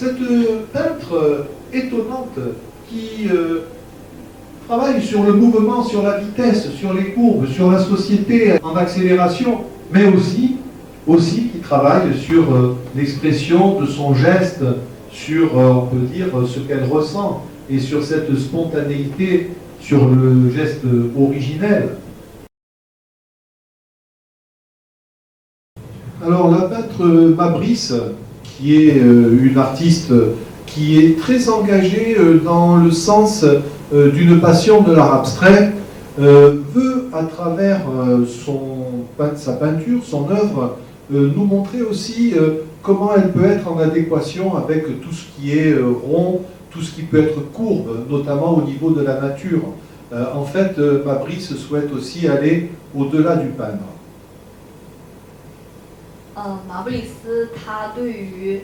Cette peintre étonnante qui travaille sur le mouvement, sur la vitesse, sur les courbes, sur la société en accélération, mais aussi qui travaille sur l'expression de son geste, sur, on peut dire, ce qu'elle ressent, et sur cette spontanéité, sur le geste originel. Alors la peintre Mabrice, qui est une artiste qui est très engagée dans le sens d'une passion de l'art abstrait, veut à travers sa peinture, son œuvre, nous montrer aussi comment elle peut être en adéquation avec tout ce qui est rond, tout ce qui peut être courbe, notamment au niveau de la nature. En fait, Mabrice souhaite aussi aller au-delà du peindre. 马布里斯他对于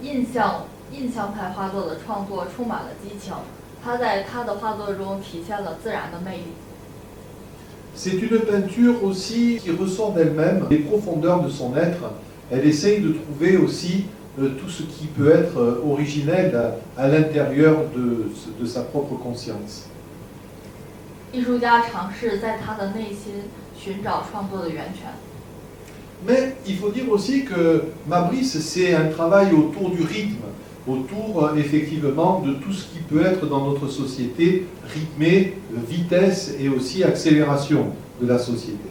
印象派画作的创作充满了激情，他在他的画作中体现了自然的魅力。C'est une peinture aussi qui ressort d'elle-même les profondeurs de son être. Elle essaye de trouver aussi tout ce qui peut être originel à l'intérieur de sa propre conscience. 艺术家尝试在他的内心寻找创作的源泉。 Mais il faut dire aussi que Mabrice, c'est un travail autour du rythme, autour effectivement de tout ce qui peut être dans notre société, rythmé, vitesse et aussi accélération de la société.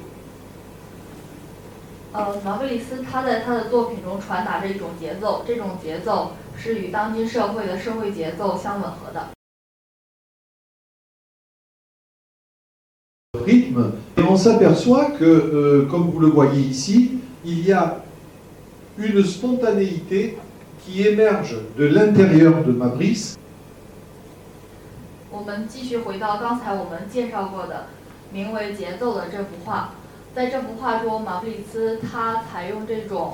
马布里斯他在他的作品中传达着一种节奏，这种节奏是与当今社会的社会节奏相吻合的。 Rythme, et on s'aperçoit que, comme vous le voyez ici, il y a une spontanéité qui émerge de l'intérieur de Mabrice. 我们继续回到刚才我们介绍过的名为《节奏》的这幅画，在这幅画中，马布里斯他采用这种。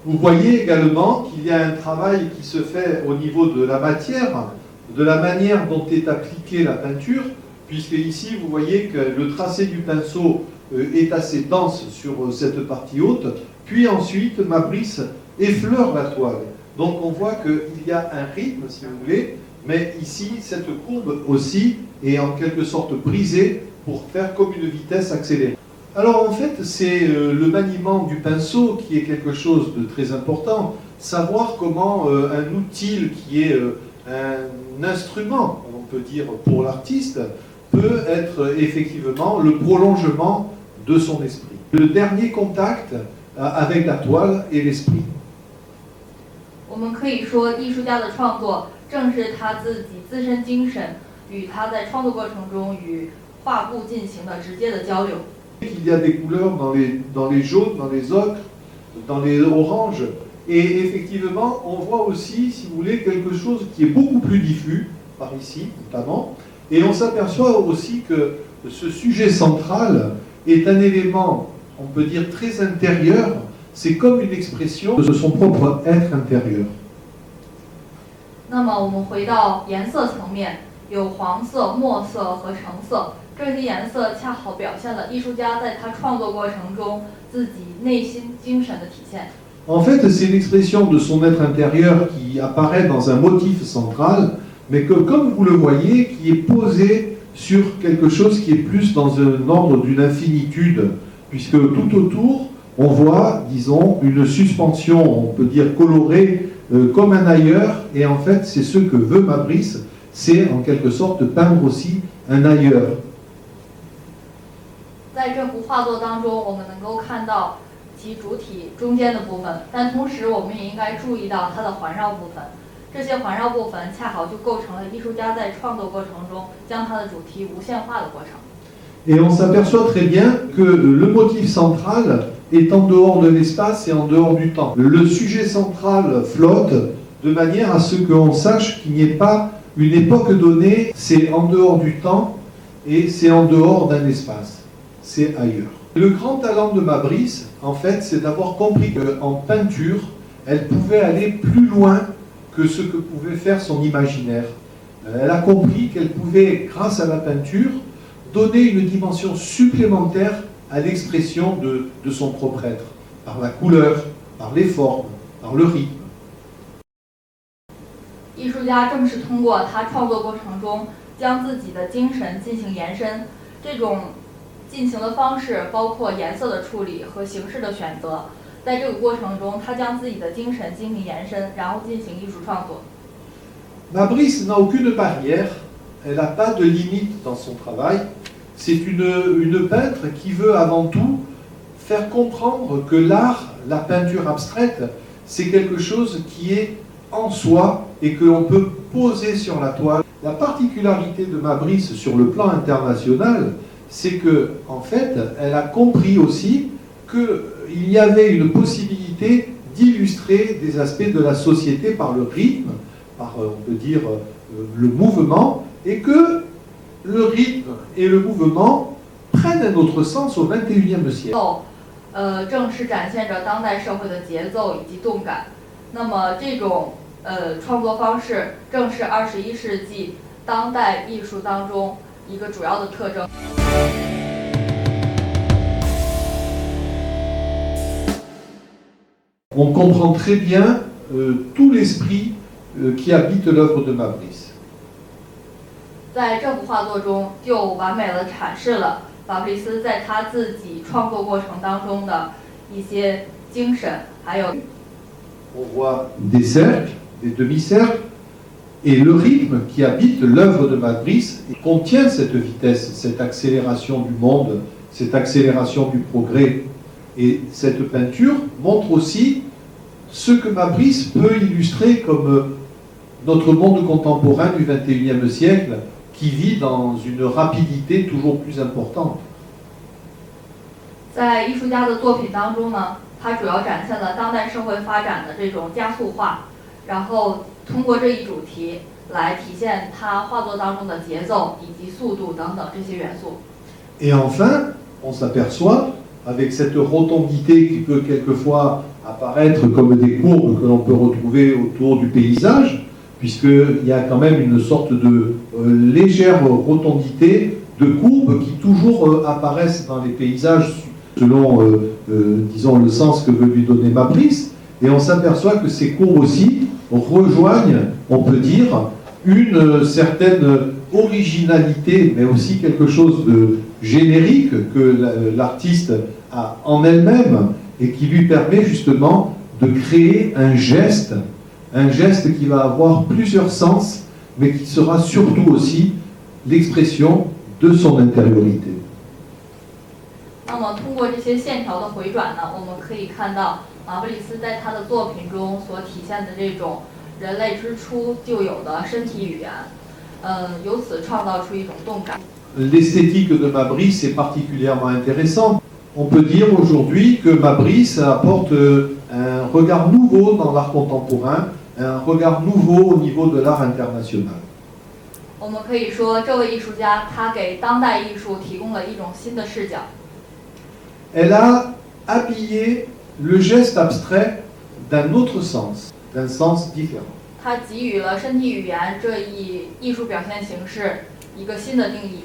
Vous voyez également qu'il y a un travail qui se fait au niveau de la matière, de la manière dont est appliquée la peinture. Puisque ici, vous voyez que le tracé du pinceau est assez dense sur cette partie haute, puis ensuite, Mabrice effleure la toile. Donc on voit qu'il y a un rythme, si vous voulez, mais ici, cette courbe aussi est en quelque sorte brisée pour faire comme une vitesse accélérée. Alors en fait, c'est le maniement du pinceau qui est quelque chose de très important, savoir comment un outil qui est un instrument, on peut dire, pour l'artiste, peut être effectivement le prolongement de son esprit. Le dernier contact avec la toile et l'esprit. 我们可以说，艺术家的创作正是他自己自身精神与他在创作过程中与画布进行的直接的交流。 Il y a des couleurs dans les jaunes, dans les ocres, dans les oranges, et effectivement, on voit aussi, si vous voulez, quelque chose qui est beaucoup plus diffus, par ici notamment. Et on s'aperçoit aussi que ce sujet central est un élément, on peut dire, très intérieur. C'est comme une expression de son propre être intérieur. 那么我们回到颜色层面，有黄色、墨色和橙色，这些颜色恰好表现了艺术家在他创作过程中自己内心精神的体现。 En fait, c'est l'expression de son être intérieur qui apparaît dans un motif central, mais que, comme vous le voyez, qui est posé sur quelque chose qui est plus dans un ordre d'une infinitude, puisque tout autour, on voit, disons, une suspension, on peut dire colorée, comme un ailleurs, et en fait, c'est ce que veut Mabrice, c'est en quelque sorte peindre aussi un ailleurs. 在这幅画作当中，我们能够看到其主体中间的部分，但同时我们也应该注意到它的环绕部分。 这些环绕部分恰好就构成了艺术家在创作过程中将它的主题无限化的过程。 Et on s'aperçoit très bien que le motif central est en dehors de l'espace et en dehors du temps. Le sujet central flotte de manière à ce qu'on sache qu'il n'y ait pas une époque donnée, c'est en dehors du temps et c'est en dehors d'un espace, c'est ailleurs. Le grand talent de Mabrice, en fait, c'est d'avoir compris qu'en peinture, elle pouvait aller plus loin que ce que pouvait faire son imaginaire. Elle a compris qu'elle pouvait, grâce à la peinture, donner une dimension supplémentaire à l'expression de son propre être, par la couleur, par les formes, par le rythme. 艺术家正是通过他创作过程中将自己的精神进行延伸，这种进行的方式包括颜色的处理和形式的选择。在这个过程中，他将自己的精神进行延伸，然后进行艺术创作。Ma-Brice n'a aucune barrière, elle n'a pas de limite dans son travail. C'est une peintre qui veut avant tout faire comprendre que l'art, la peinture abstraite, c'est quelque chose qui est en soi et que l'on peut poser sur la toile. La particularité de Ma-Brice sur le plan international, c'est que, en fait, elle a compris aussi qu'il y avait une possibilité d'illustrer des aspects de la société par le rythme, par, on peut dire, le mouvement, et que le rythme et le mouvement prennent un autre sens au XXIe siècle. 正是展现着当代社会的节奏以及动感。那么这种创作方式正是21世纪当代艺术当中一个主要的特征。On comprend très bien tout l'esprit qui habite l'œuvre de Ma-Brice. 在这幅画作中，就完美地阐释了法布里斯在他自己创作过程当中的一些精神，还有。On voit des cercles, des demi-cercles, et le rythme qui habite l'œuvre de Ma-Brice contient cette vitesse, cette accélération du monde, cette accélération du progrès. Et cette peinture montre aussi ce que Ma-Brice peut illustrer comme notre monde contemporain du XXIe siècle, qui vit dans une rapidité toujours plus importante. 在艺术家的作品当中呢，它主要展现了当代社会发展的这种加速化，然后通过这一主题来体现他画作当中的节奏以及速度等等这些元素。Et enfin, on s'aperçoit, avec cette rotondité qui peut quelquefois apparaître comme des courbes que l'on peut retrouver autour du paysage, puisqu'il y a quand même une sorte de légère rotondité, de courbes qui toujours apparaissent dans les paysages selon, disons, le sens que veut lui donner Ma-Brice. Et on s'aperçoit que ces courbes aussi rejoignent, on peut dire, une certaine originalité, mais aussi quelque chose de générique que l'artiste a en elle-même et qui lui permet justement de créer un geste qui va avoir plusieurs sens, mais qui sera surtout aussi l'expression de son intériorité. 那么通过这些线条的回转呢，我们可以看到马布里斯在他的作品中所体现的这种人类之初就有的身体语言，由此创造出一种动感。L'esthétique de Ma-Brice est particulièrement intéressante. On peut dire aujourd'hui que Ma-Brice apporte un regard nouveau dans l'art contemporain, un regard nouveau au niveau de l'art international. 我们可以说，这位艺术家他给当代艺术提供了一种新的视角。Elle a habillé le geste abstrait d'un autre sens, d'un sens différent. 他给予了身体语言这一艺术表现形式一个新的定义。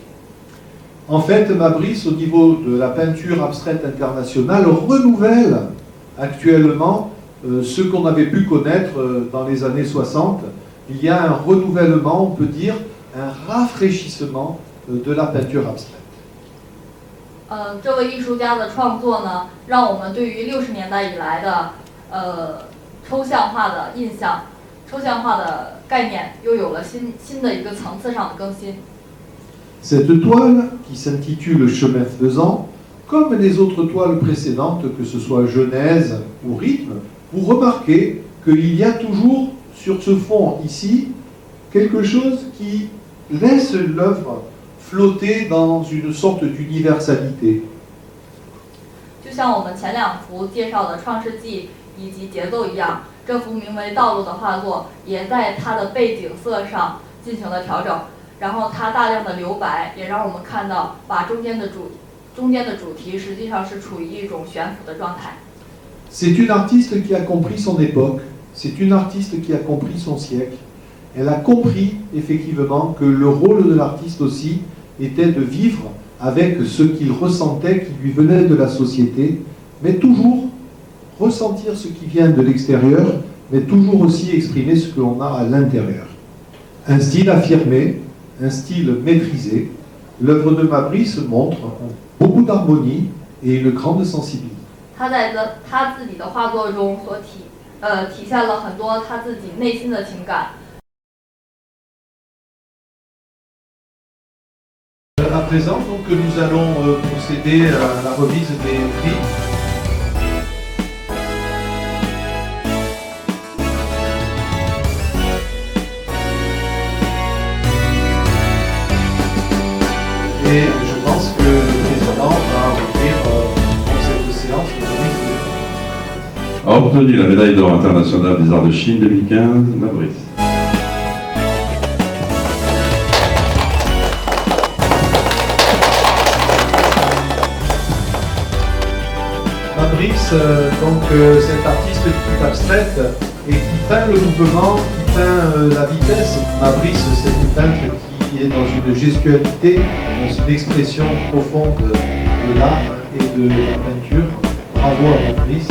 En fait, Ma-Brice, au niveau de la peinture abstraite internationale, renouvelle actuellement ce qu'on avait pu connaître dans les années 60. Il y a un renouvellement, on peut dire, un rafraîchissement de la peinture abstraite. 这位艺术家的创作呢，让我们对于60年代以来的抽象化的印象、抽象化的概念，又有了新的一个层次上的更新。Cette toile, qui s'intitule Chemin faisant, comme les autres toiles précédentes, que ce soit Genèse ou Rythme, vous remarquez qu'il y a toujours sur ce fond ici quelque chose qui laisse l'œuvre flotter dans une sorte d'universalité. 就像我们前两幅介绍的《创世纪》以及节奏一样，这幅名为《道路》的画作也在它的背景色上进行了调整。然后它大量的留白，也让我们看到，把中间的主题实际上是处于一种悬浮的状态。C'est une artiste qui a compris son époque, c'est une artiste qui a compris son siècle. Elle a compris effectivement que le rôle de l'artiste aussi était de vivre avec ce qu'il ressentait, qui lui venait de la société, mais toujours ressentir ce qui vient de l'extérieur, mais toujours aussi exprimer ce que l'on a à l'intérieur. Un style affirmé, un style maîtrisé, l'œuvre de Mabris montre beaucoup d'harmonie et une grande sensibilité. 他在他自己的画作中所体现了很多他自己内心的情感。À présent, donc, nous allons procéder à la remise des prix. Et je pense que le président va ouvrir pour cette séance de remise. A obtenu la médaille d'or internationale des arts de Chine 2015, Mabris. Mabris, cet artiste qui est abstraite et qui peint le mouvement, qui peint la vitesse. Mabris, c'est une peintre qui est dans une gestualité, dans une expression profonde de l'art et de la peinture. Bravo à Mabris.